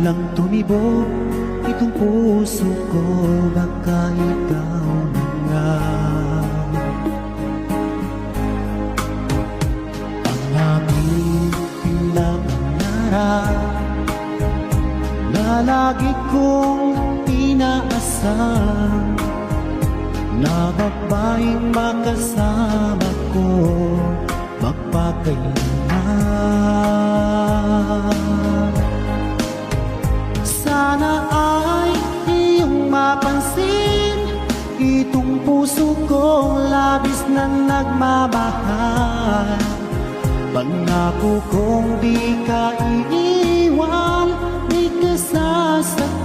lang tumibok itong puso ko, baka ikaw na nga ang aking pinangarap na lagi kong inaasahan, na babaeng makasama ko magpakailanman. Sana ay iyong mapansin itong puso kong labis na nagmamahal. Pangako kong di ka iiwan, di ka sasaktan.